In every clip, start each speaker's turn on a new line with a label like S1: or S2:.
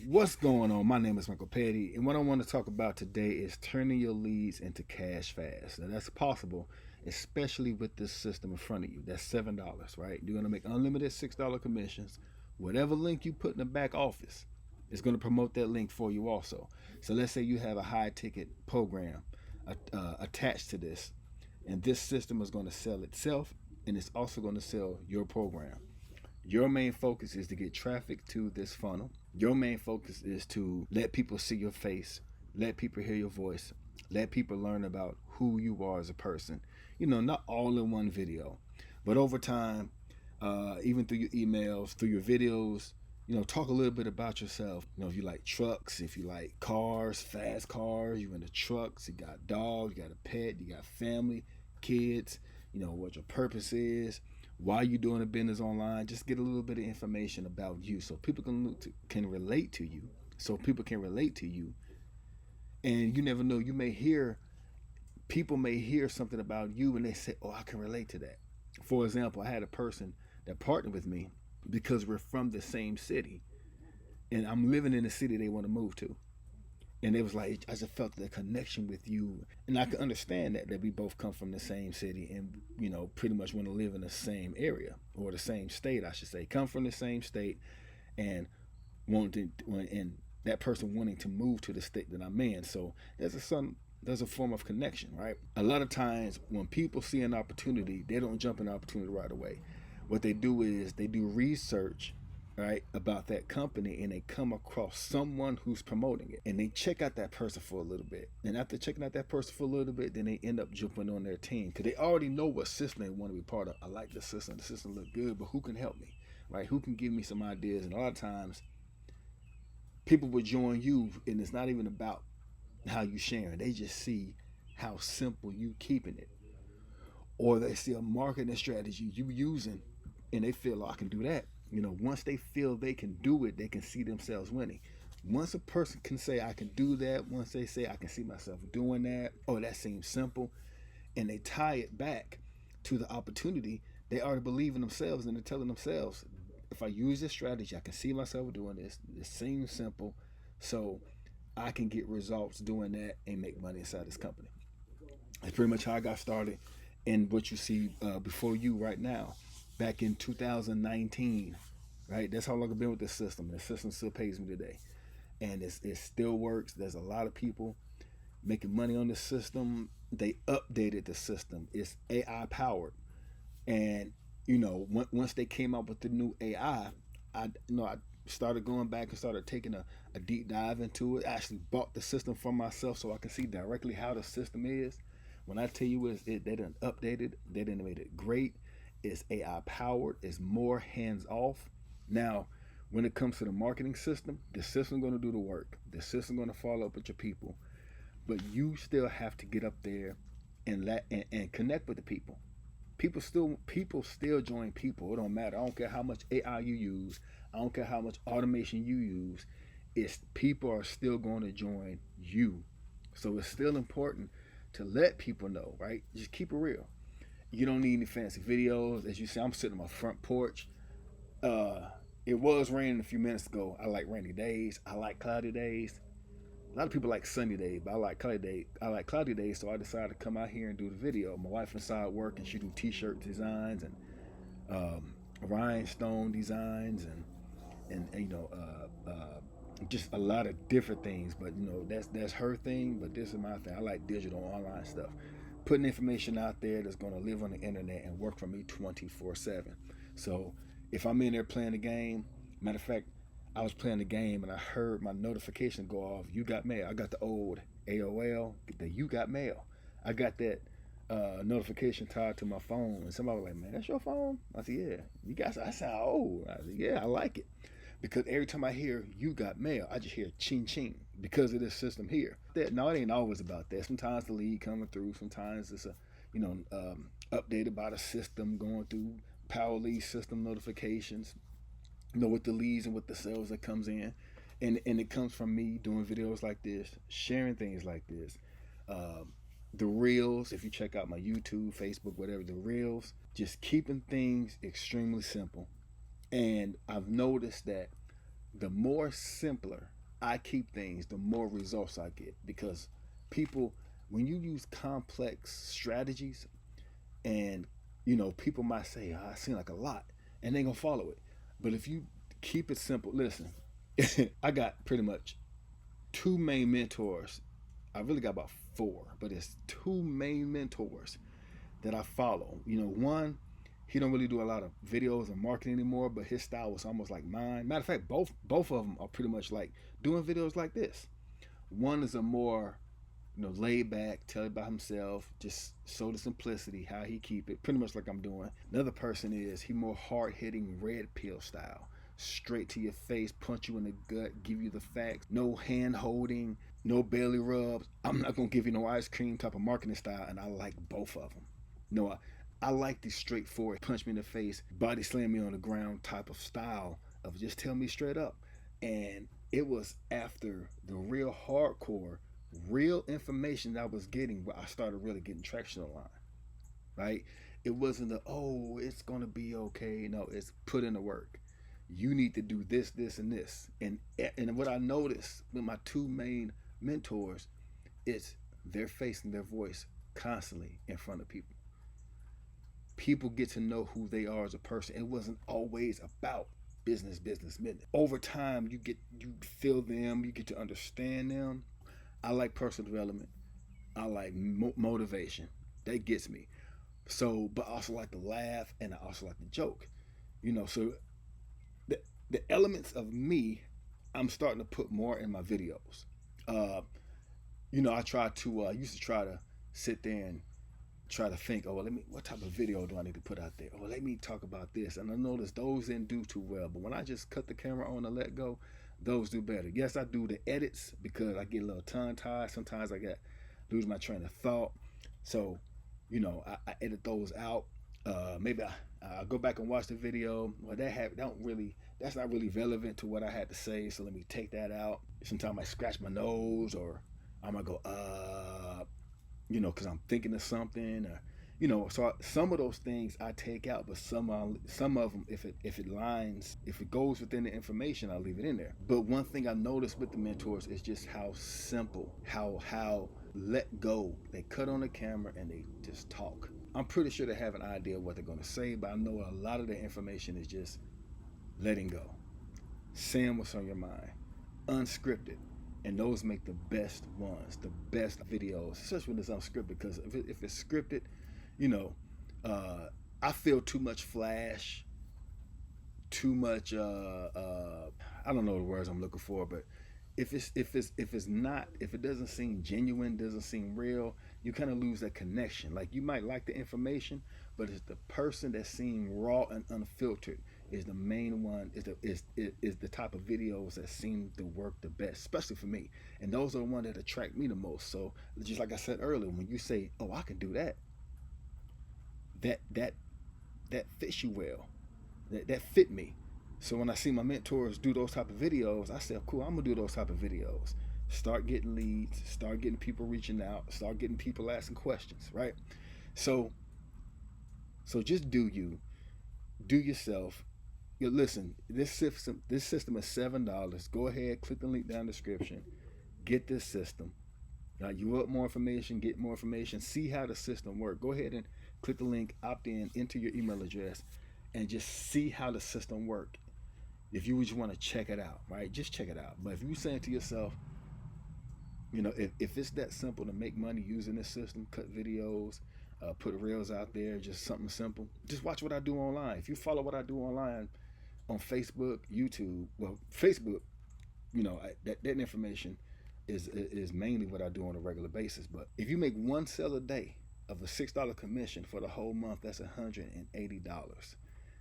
S1: What's going on? My name is Michael Petty, and what I want to talk about today is turning your leads into cash fast. Now, that's possible, especially with this system in front of you. That's $7, right? You're going to make unlimited $6 commissions. Whatever link you put in the back office is going to promote that link for you also. So, let's say you have a high ticket program attached to this, and this system is going to sell itself, and it's also going to sell your program. Your main focus is to get traffic to this funnel. Your main focus is to let people see your face, let people hear your voice, let people learn about who you are as a person. Not all in one video, but over time, even through your emails, through your videos, talk a little bit about yourself. If you like trucks, if you like cars, fast cars, you into trucks, you got dogs, you got a pet, you got family, kids, what your purpose is, why you doing a business online. Just get a little bit of information about you so people can relate to you. So people can relate to you. And you never know, people may hear something about you and they say, oh, I can relate to that. For example, I had a person that partnered with me because we're from the same city and I'm living in the city they want to move to. And it was like, I just felt the connection with you. And I could understand that we both come from the same city and, pretty much want to live in the same area, or the same state, I should say. Come from the same state and and that person wanting to move to the state that I'm in. So there's a form of connection, right? A lot of times when people see an opportunity, they don't jump in the opportunity right away. What they do is they do research, right, about that company, and they come across someone who's promoting it, and they check out that person for a little bit, and after checking out that person for a little bit, then they end up jumping on their team because they already know what system they want to be part of. I like the system look good, but who can help me, right? Who can give me some ideas? And a lot of times people will join you, and it's not even about how you sharing. They just see how simple you keeping it, or they see a marketing strategy you using, and they feel, oh, I can do that. Once they feel they can do it, they can see themselves winning. Once a person can say, I can do that, once they say, I can see myself doing that, oh, that seems simple, and they tie it back to the opportunity, they already believe in themselves and they're telling themselves, if I use this strategy, I can see myself doing this. It seems simple, so I can get results doing that and make money inside this company. That's pretty much how I got started and what you see before you right now. Back in 2019, right? That's how long I've been with this system. And the system still pays me today. And it still works. There's a lot of people making money on this system. They updated the system. It's AI powered. And, once they came out with the new I started going back and started taking a deep dive into it. I actually bought the system for myself so I can see directly how the system is. When I tell you they done updated, they done made it great. It's AI powered. It's more hands off. Now, when it comes to the marketing system, the system's going to do the work. The system's going to follow up with your people, but you still have to get up there and connect with the people. People still join people. It don't matter. I don't care how much AI you use. I don't care how much automation you use. It's people are still going to join you. So it's still important to let people know, right? Just keep it real. You don't need any fancy videos. As you see, I'm sitting on my front porch. Uh, it was raining a few minutes ago. I like rainy days. I like cloudy days. A lot of people like sunny days, but I like cloudy days. So I decided to come out here and do the video. My wife inside work, and she do T-shirt designs and rhinestone designs and just a lot of different things. But that's her thing. But this is my thing. I like digital online stuff, putting information out there that's going to live on the internet and work for me 24/7. So if I'm in there playing the game, matter of fact, I was playing the game and I heard my notification go off. You got mail. I got the old AOL, the you got mail. I got that notification tied to my phone, and somebody was like, "Man, that's your phone?" I said, "Yeah." You guys, I sound old. I said, "Yeah, I like it." Because every time I hear you got mail, I just hear ching ching because of this system here. No, it ain't always about that. Sometimes the lead coming through. Sometimes it's updated by the system going through power lead system notifications. With the leads and with the sales that comes in, and it comes from me doing videos like this, sharing things like this. The reels, if you check out my YouTube, Facebook, whatever, the reels, just keeping things extremely simple. And I've noticed that The more simpler I keep things, the more results I get. Because people, when you use complex strategies, and people might say, oh, I seem like a lot, and they gonna follow it. But if you keep it simple, listen, I got pretty much two main mentors. I really got about four, but it's two main mentors that I follow. One, he don't really do a lot of videos and marketing anymore, but his style was almost like mine. Matter of fact, both of them are pretty much like doing videos like this. One is a more laid back, tell it about himself, just show the simplicity, how he keep it, pretty much like I'm doing. Another person is he more hard hitting, red pill style, straight to your face, punch you in the gut, give you the facts, no hand holding, no belly rubs. I'm not gonna give you no ice cream type of marketing style, and I like both of them. No, I like the straightforward, punch me in the face, body slam me on the ground type of style of just tell me straight up. And it was after the real hardcore, real information that I was getting where I started really getting traction online, right? It wasn't the, oh, it's gonna be okay. No, it's put in the work. You need to do this, this, and this. And what I noticed with my two main mentors is their face and their voice constantly in front of people. People get to know who they are as a person. It wasn't always about business, business, business. Over time, you feel them, you get to understand them. I like personal development. I like motivation. That gets me. So, but I also like to laugh, and I also like to joke. So the elements of me, I'm starting to put more in my videos. Uh, I try to used to try to sit there and try to think, oh, well, what type of video do I need to put out there? Oh, let me talk about this. And I noticed those didn't do too well. But when I just cut the camera on and let go, those do better. Yes, I do the edits because I get a little tongue tied. Sometimes I lose my train of thought. So, I edit those out. Maybe I go back and watch the video. Well, that's not really relevant to what I had to say. So let me take that out. Sometimes I scratch my nose, or I might go, because I'm thinking of something, or so some of those things I take out, but some of them, if it goes within the information, I'll leave it in there. But one thing I noticed with the mentors is just how simple, how let go. They cut on the camera and they just talk. I'm pretty sure they have an idea of what they're going to say, but I know a lot of the information is just letting go, saying what's on your mind, unscripted. And those make the best ones, the best videos, especially when it's unscripted. Because if it's scripted, you know, I feel too much flash, too much. I don't know the words I'm looking for, but if it doesn't seem genuine, doesn't seem real, you kind of lose that connection. Like, you might like the information, but it's the person that's seeing raw and unfiltered is the main one, is the type of videos that seem to work the best, especially for me. And those are the ones that attract me the most. So just like I said earlier, when you say, oh, I can do that, that fits you well, that fit me. So when I see my mentors do those type of videos, I say, oh, cool, I'm gonna do those type of videos. Start getting leads, start getting people reaching out, start getting people asking questions, right? So just do yourself. Listen, this system is $7. Go ahead, click the link down in the description, get this system. You want more information, get more information, see how the system works. Go ahead and click the link, opt in, enter your email address, and just see how the system works. If you just want to check it out, right? Just check it out. But if you're saying to yourself, if it's that simple to make money using this system, cut videos, put reels out there, just something simple, just watch what I do online. If you follow what I do online on Facebook, YouTube, well, Facebook, that information is mainly what I do on a regular basis. But if you make one sale a day of a $6 commission for the whole month, that's $180.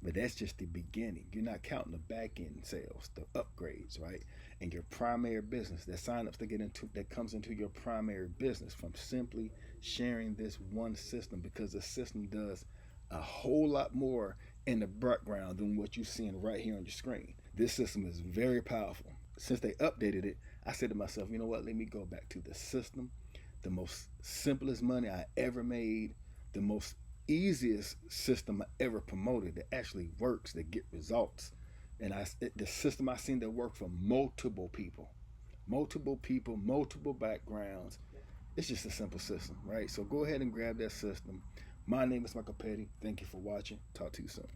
S1: But that's just the beginning. You're not counting the back end sales, the upgrades, right? And your primary business, that signups that comes into your primary business from simply sharing this one system, because the system does a whole lot more in the background than what you're seeing right here on your screen. This system is very powerful. Since they updated it, I said to myself, you know what? Let me go back to the system, the most simplest money I ever made, the most easiest system I ever promoted that actually works, that get results. And the system I seen that worked for multiple people, multiple backgrounds. It's just a simple system, right? So go ahead and grab that system. My name is Michael Petty. Thank you for watching. Talk to you soon.